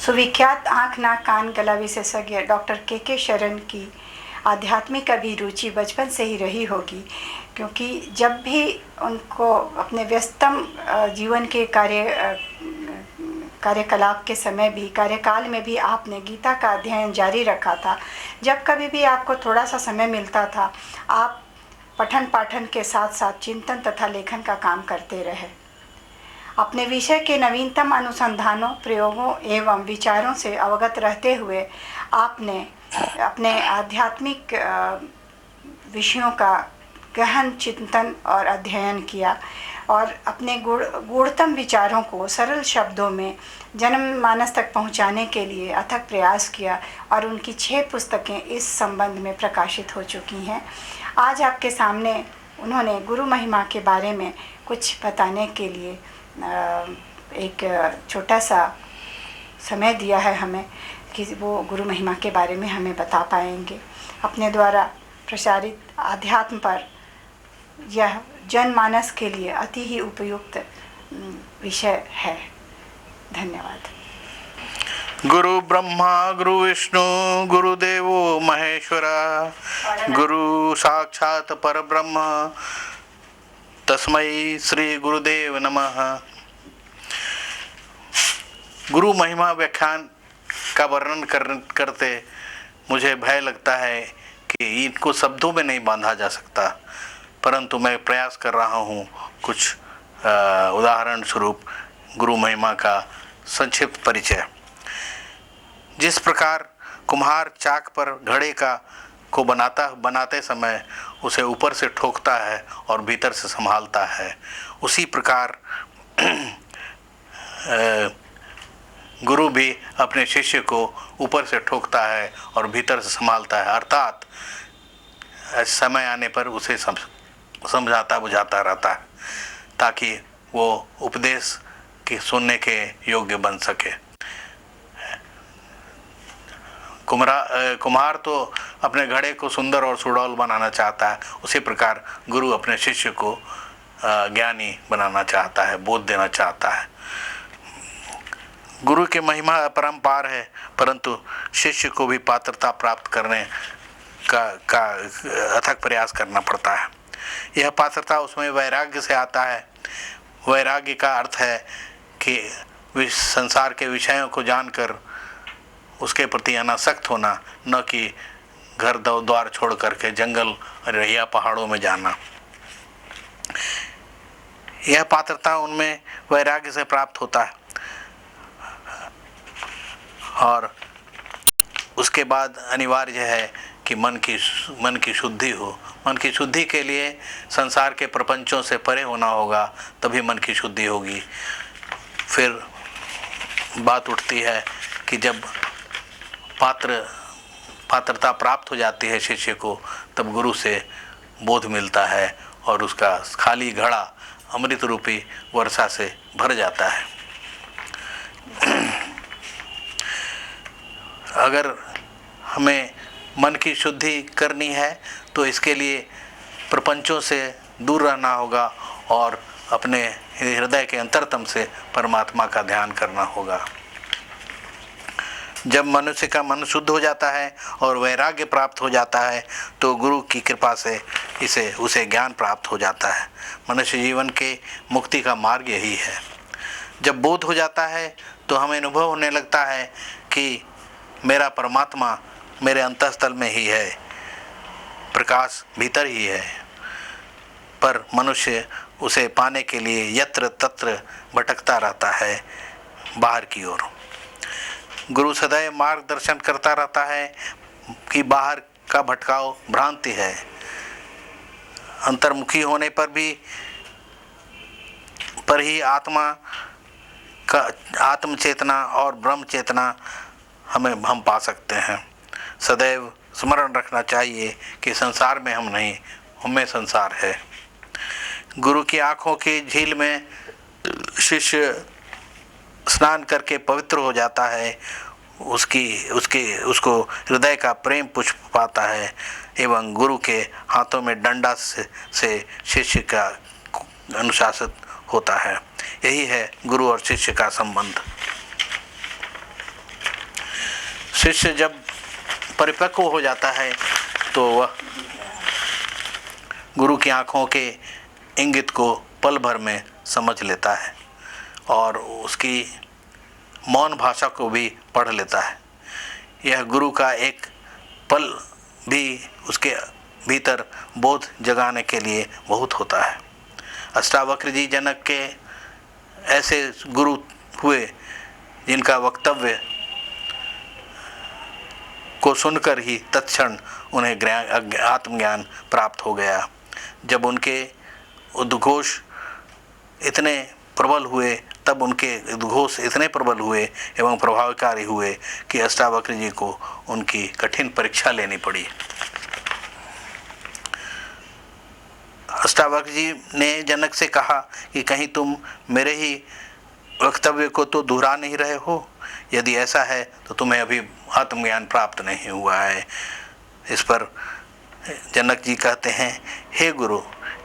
सुविख्यात आँख नाक कान गला विशेषज्ञ डॉक्टर के शरण की आध्यात्मिक अभिरुचि बचपन से ही रही होगी, क्योंकि जब भी उनको अपने व्यस्तम जीवन के कार्यकलाप के समय भी, कार्यकाल में भी आपने गीता का अध्ययन जारी रखा था। जब कभी भी आपको थोड़ा सा समय मिलता था, आप पठन पाठन के साथ साथ चिंतन तथा लेखन का काम करते रहे। अपने विषय के नवीनतम अनुसंधानों, प्रयोगों एवं विचारों से अवगत रहते हुए आपने अपने आध्यात्मिक विषयों का गहन चिंतन और अध्ययन किया और अपने गूढ़तम विचारों को सरल शब्दों में जनमानस तक पहुंचाने के लिए अथक प्रयास किया और उनकी 6 पुस्तकें इस संबंध में प्रकाशित हो चुकी हैं। आज आपके सामने उन्होंने गुरु महिमा के बारे में कुछ बताने के लिए एक छोटा सा समय दिया है हमें कि वो गुरु महिमा के बारे में हमें बता पाएंगे। अपने द्वारा प्रसारित अध्यात्म पर यह जनमानस के लिए अति ही उपयुक्त विषय है। धन्यवाद। गुरु ब्रह्मा गुरु विष्णु गुरुदेवो महेश्वरा, गुरु साक्षात परब्रह्म तस्मै श्री गुरुदेव नमः। गुरु महिमा व्याख्यान का वर्णन करते मुझे भय लगता है कि इनको शब्दों में नहीं बांधा जा सकता, परंतु मैं प्रयास कर रहा हूँ कुछ उदाहरण स्वरूप गुरु महिमा का संक्षिप्त परिचय। जिस प्रकार कुम्हार चाक पर घड़े को बनाते समय उसे ऊपर से ठोकता है और भीतर से संभालता है, उसी प्रकार गुरु भी अपने शिष्य को ऊपर से ठोकता है और भीतर से संभालता है, अर्थात समय आने पर उसे समझाता बुझाता रहता है ताकि वो उपदेश के सुनने के योग्य बन सके। कुम्हार तो अपने घड़े को सुंदर और सुडौल बनाना चाहता है, उसी प्रकार गुरु अपने शिष्य को ज्ञानी बनाना चाहता है, बोध देना चाहता है। गुरु की महिमा अपरंपार है, परंतु शिष्य को भी पात्रता प्राप्त करने का अथक प्रयास करना पड़ता है। यह पात्रता उसमें वैराग्य से आता है। वैराग्य का अर्थ है कि संसार के विषयों को जानकर उसके प्रति अनासक्त होना, न कि घर द्वार छोड़ करके जंगल या पहाड़ों में जाना। यह पात्रता उनमें वैराग्य से प्राप्त होता है और उसके बाद अनिवार्य है कि मन की शुद्धि हो। मन की शुद्धि के लिए संसार के प्रपंचों से परे होना होगा, तभी मन की शुद्धि होगी। फिर बात उठती है कि जब पात्रता प्राप्त हो जाती है शिष्य को, तब गुरु से बोध मिलता है और उसका खाली घड़ा अमृत रूपी वर्षा से भर जाता है। अगर हमें मन की शुद्धि करनी है तो इसके लिए प्रपंचों से दूर रहना होगा और अपने हृदय के अंतरतम से परमात्मा का ध्यान करना होगा। जब मनुष्य का मन शुद्ध हो जाता है और वैराग्य प्राप्त हो जाता है तो गुरु की कृपा से उसे ज्ञान प्राप्त हो जाता है। मनुष्य जीवन के मुक्ति का मार्ग यही है। जब बोध हो जाता है तो हमें अनुभव होने लगता है कि मेरा परमात्मा मेरे अंतःस्थल में ही है, प्रकाश भीतर ही है, पर मनुष्य उसे पाने के लिए यत्र तत्र भटकता रहता है बाहर की ओर। गुरु सदैव मार्गदर्शन करता रहता है कि बाहर का भटकाव भ्रांति है। अंतर्मुखी होने पर ही आत्म चेतना और ब्रह्म चेतना हम पा सकते हैं। सदैव स्मरण रखना चाहिए कि संसार में हम नहीं, हमें संसार है। गुरु की आँखों की झील में शिष्य स्नान करके पवित्र हो जाता है, उसको हृदय का प्रेम पुष्प पाता है एवं गुरु के हाथों में डंडा से शिष्य का अनुशासित होता है। यही है गुरु और शिष्य का संबंध। शिष्य जब परिपक्व हो जाता है तो वह गुरु की आँखों के इंगित को पल भर में समझ लेता है और उसकी मौन भाषा को भी पढ़ लेता है। यह गुरु का एक पल भी उसके भीतर बोध जगाने के लिए बहुत होता है। अष्टावक्र जी जनक के ऐसे गुरु हुए जिनका वक्तव्य को सुनकर ही तत्क्षण उन्हें आत्मज्ञान प्राप्त हो गया। जब उनके उद्घोष इतने प्रबल हुए, तब उनके उद्घोष इतने प्रबल हुए एवं प्रभावकारी हुए कि अष्टावक्र जी को उनकी कठिन परीक्षा लेनी पड़ी। अष्टावक्र जी ने जनक से कहा कि कहीं तुम मेरे ही वक्तव्य को तो दोहरा नहीं रहे हो? यदि ऐसा है तो तुम्हें अभी आत्मज्ञान प्राप्त नहीं हुआ है। इस पर जनक जी कहते हैं, हे गुरु,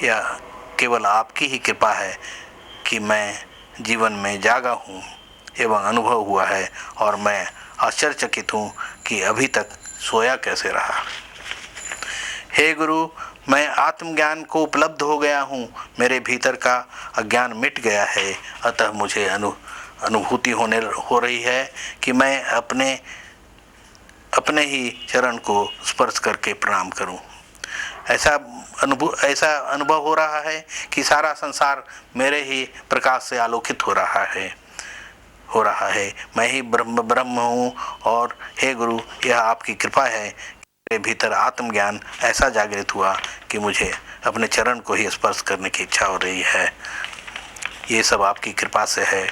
यह केवल आपकी ही कृपा है कि मैं जीवन में जागा हूँ एवं अनुभव हुआ है और मैं आश्चर्यचकित हूँ कि अभी तक सोया कैसे रहा। हे गुरु, मैं आत्मज्ञान को उपलब्ध हो गया हूँ, मेरे भीतर का अज्ञान मिट गया है, अतः मुझे अनुभूति हो रही है कि मैं अपने ही चरण को स्पर्श करके प्रणाम करूं। ऐसा अनुभव हो रहा है कि सारा संसार मेरे ही प्रकाश से आलोकित हो रहा है। मैं ही ब्रह्म हूँ और हे गुरु, यह आपकी कृपा है। मेरे भीतर आत्मज्ञान ऐसा जागृत हुआ कि मुझे अपने चरण को ही स्पर्श करने की इच्छा हो रही है। ये सब आपकी कृपा से है।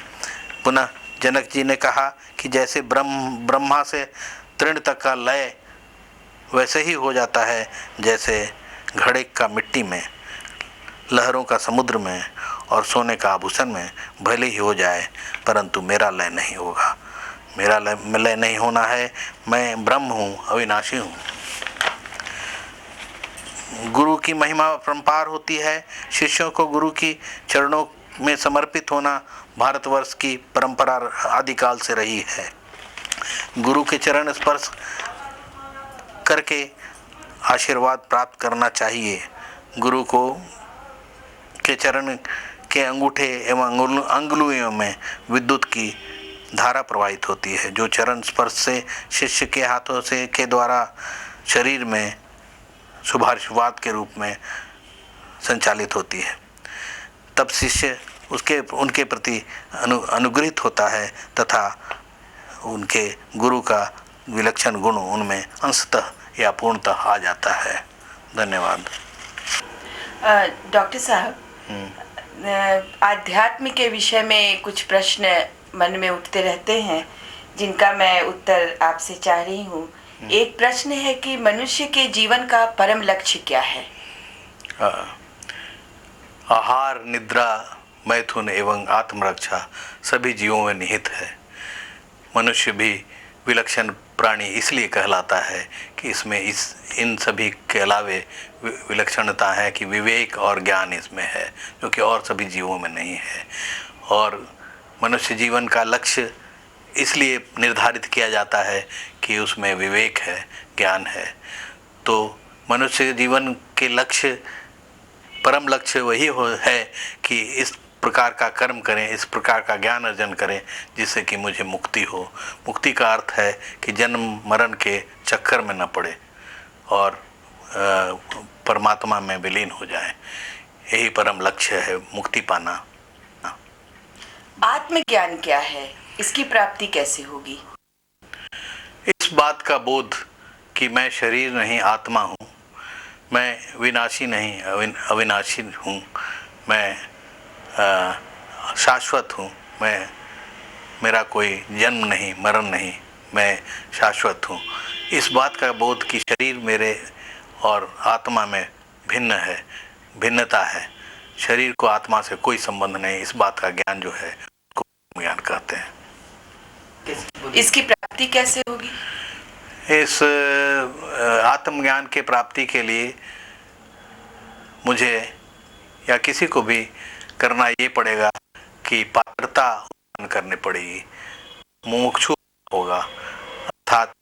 पुनः जनक जी ने कहा कि जैसे ब्रह्मा से तृण तक का लय वैसे ही हो जाता है जैसे घड़े का मिट्टी में, लहरों का समुद्र में और सोने का आभूषण में भले ही हो जाए, परंतु मेरा लय नहीं होगा। मेरा लय नहीं होना है। मैं ब्रह्म हूँ, अविनाशी हूँ। गुरु की महिमा परंपार होती है। शिष्यों को गुरु की चरणों में समर्पित होना भारतवर्ष की परंपरा आदिकाल से रही है। गुरु के चरण स्पर्श करके आशीर्वाद प्राप्त करना चाहिए। गुरु को के चरण के अंगूठे एवं अंगुलियों में विद्युत की धारा प्रवाहित होती है, जो चरण स्पर्श से शिष्य के हाथों से के द्वारा शरीर में शुभाशुभात के रूप में संचालित होती है। तब शिष्य उनके प्रति अनुग्रहित होता है तथा उनके गुरु का विलक्षण गुण उनमें अंशतः या पूर्णतः आ जाता है। धन्यवाद। डॉक्टर साहब, आध्यात्म के विषय में कुछ प्रश्न मन में उठते रहते हैं जिनका मैं उत्तर आपसे चाह रही हूँ। एक प्रश्न है कि मनुष्य के जीवन का परम लक्ष्य क्या है? आहार, निद्रा, मैथुन एवं आत्मरक्षा सभी जीवों में निहित है। मनुष्य भी विलक्षण प्राणी इसलिए कहलाता है कि इसमें इन सभी के अलावे विलक्षणता है कि विवेक और ज्ञान इसमें है, जो कि और सभी जीवों में नहीं है। और मनुष्य जीवन का लक्ष्य इसलिए निर्धारित किया जाता है कि उसमें विवेक है, ज्ञान है। तो मनुष्य जीवन के लक्ष्य, परम लक्ष्य वही है कि इस प्रकार का कर्म करें, इस प्रकार का ज्ञान अर्जन करें जिससे कि मुझे मुक्ति हो। मुक्ति का अर्थ है कि जन्म मरण के चक्कर में न पड़े और परमात्मा में विलीन हो जाए। यही परम लक्ष्य है, मुक्ति पाना। आत्मज्ञान क्या है? इसकी प्राप्ति कैसे होगी? इस बात का बोध कि मैं शरीर नहीं, आत्मा हूँ। मैं विनाशी नहीं, अविनाशी हूँ। मैं शाश्वत हूँ। मेरा कोई जन्म नहीं, मरण नहीं, मैं शाश्वत हूँ। इस बात का बोध कि शरीर मेरे और आत्मा में भिन्नता है। शरीर को आत्मा से कोई संबंध नहीं, इस बात का ज्ञान जो है उसको ज्ञान कहते हैं। इसकी प्राप्ति कैसे होगी? इस आत्मज्ञान के प्राप्ति के लिए मुझे या किसी को भी करना ये पड़ेगा कि पात्रता उत्पन्न करनी पड़ेगी, मुमुक्षु होगा, अर्थात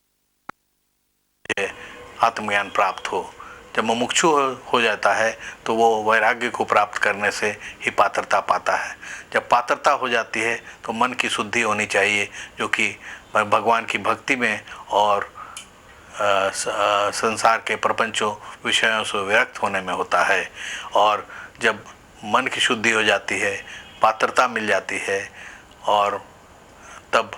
आत्मज्ञान प्राप्त हो। जब मुमुक्षु हो जाता है तो वो वैराग्य को प्राप्त करने से ही पात्रता पाता है। जब पात्रता हो जाती है तो मन की शुद्धि होनी चाहिए, जो कि भगवान की भक्ति में और संसार के प्रपंचों विषयों से विरक्त होने में होता है। और जब मन की शुद्धि हो जाती है, पात्रता मिल जाती है, और तब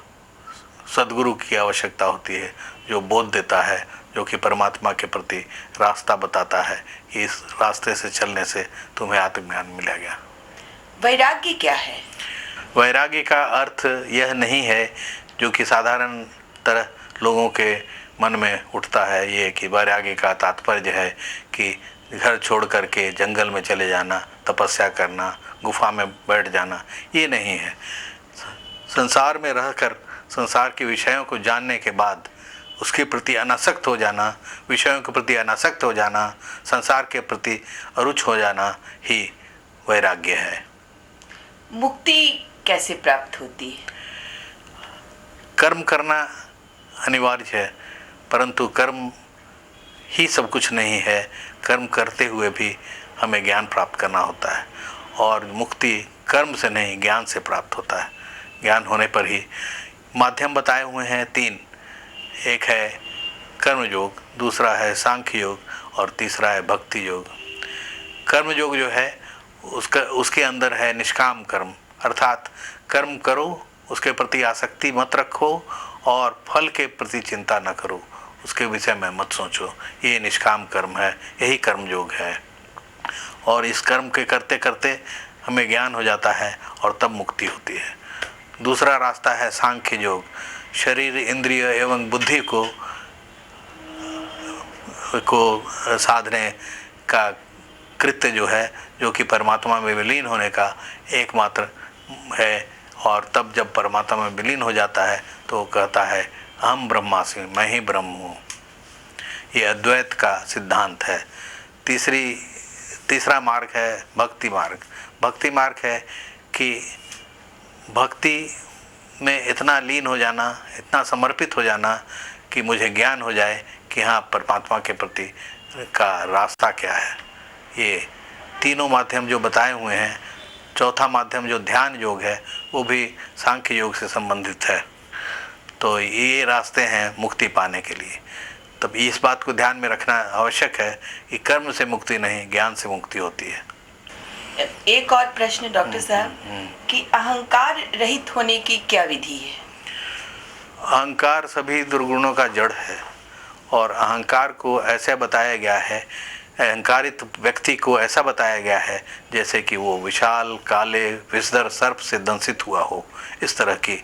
सद्गुरु की आवश्यकता होती है, जो बोध देता है, जो कि परमात्मा के प्रति रास्ता बताता है कि इस रास्ते से चलने से तुम्हें आत्मज्ञान मिलेगा। वैराग्य क्या है? वैराग्य का अर्थ यह नहीं है जो कि साधारण तरह लोगों के मन में उठता है, ये कि वैराग्य का तात्पर्य है कि घर छोड़ करके जंगल में चले जाना, तपस्या करना, गुफा में बैठ जाना। ये नहीं है। संसार में रहकर संसार के विषयों को जानने के बाद उसके प्रति अनासक्त हो जाना, विषयों के प्रति अनासक्त हो जाना, संसार के प्रति अरुच हो जाना ही वैराग्य है। मुक्ति कैसे प्राप्त होती है? कर्म करना अनिवार्य है, परंतु कर्म ही सब कुछ नहीं है। कर्म करते हुए भी हमें ज्ञान प्राप्त करना होता है, और मुक्ति कर्म से नहीं ज्ञान से प्राप्त होता है। ज्ञान होने पर ही माध्यम बताए हुए हैं 3। एक है कर्म योग, दूसरा है सांख्य योग, और तीसरा है भक्ति योग। कर्म योग जो है उसके अंदर है निष्काम कर्म, अर्थात कर्म करो, उसके प्रति आसक्ति मत रखो और फल के प्रति चिंता न करो, उसके विषय में मत सोचो। ये निष्काम कर्म है, यही कर्म योग है। और इस कर्म के करते करते हमें ज्ञान हो जाता है और तब मुक्ति होती है। दूसरा रास्ता है सांख्य योग। शरीर, इंद्रिय एवं बुद्धि को साधने का कृत्य जो है, जो कि परमात्मा में विलीन होने का एकमात्र है। और तब जब परमात्मा में विलीन हो जाता है तो कहता है अहम ब्रह्मास्मि, मैं ही ब्रह्म हूँ। ये अद्वैत का सिद्धांत है। तीसरा मार्ग है भक्ति मार्ग। भक्ति मार्ग है कि भक्ति में इतना लीन हो जाना, इतना समर्पित हो जाना कि मुझे ज्ञान हो जाए कि हाँ, परमात्मा के प्रति का रास्ता क्या है। ये तीनों माध्यम जो बताए हुए हैं, चौथा माध्यम जो ध्यान योग है वो भी सांख्य योग से संबंधित है। तो ये रास्ते हैं मुक्ति पाने के लिए। तब इस बात को ध्यान में रखना आवश्यक है कि कर्म से मुक्ति नहीं, ज्ञान से मुक्ति होती है। एक और प्रश्न डॉक्टर साहब, कि अहंकार रहित होने की क्या विधि है? अहंकार सभी दुर्गुणों का जड़ है, और अहंकार को ऐसे बताया गया है, अहंकारित व्यक्ति को ऐसा बताया गया है जैसे कि वो विशाल काले विषधर सर्प से दंशित हुआ हो, इस तरह की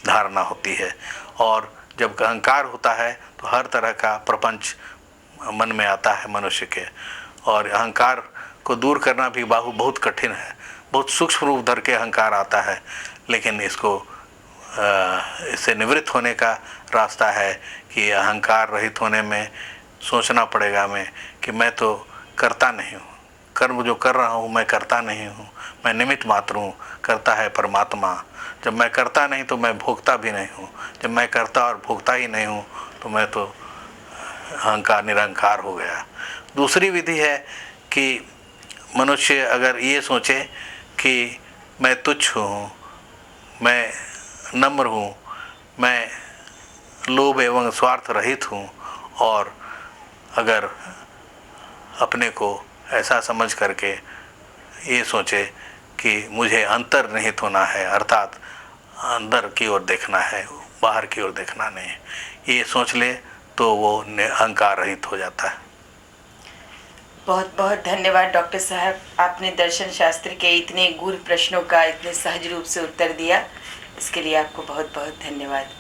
धारणा होती है। और जब अहंकार होता है तो हर तरह का प्रपंच मन में आता है मनुष्य के, और अहंकार को दूर करना भी बहुत कठिन है। बहुत सूक्ष्म रूप धर के अहंकार आता है, लेकिन इससे निवृत्त होने का रास्ता है कि अहंकार रहित होने में सोचना पड़ेगा मैं कि मैं तो करता नहीं हूँ, कर्म जो कर रहा हूँ मैं करता नहीं हूँ, मैं निमित्त मात्र हूँ, करता है परमात्मा। जब मैं करता नहीं तो मैं भोगता भी नहीं हूँ, जब मैं करता और भोगता ही नहीं हूँ तो मैं तो अहंकार निरंकार हो गया। दूसरी विधि है कि मनुष्य अगर ये सोचे कि मैं तुच्छ हूँ, मैं नम्र हूँ, मैं लोभ एवं स्वार्थ रहित हूँ, और अगर अपने को ऐसा समझ करके ये सोचे कि मुझे अंतर्निहित होना है, अर्थात अंदर की ओर देखना है, बाहर की ओर देखना नहीं, ये सोच ले तो वो अहंकार रहित हो जाता है। बहुत बहुत धन्यवाद डॉक्टर साहब, आपने दर्शन शास्त्र के इतने गूढ़ प्रश्नों का इतने सहज रूप से उत्तर दिया, इसके लिए आपको बहुत बहुत धन्यवाद।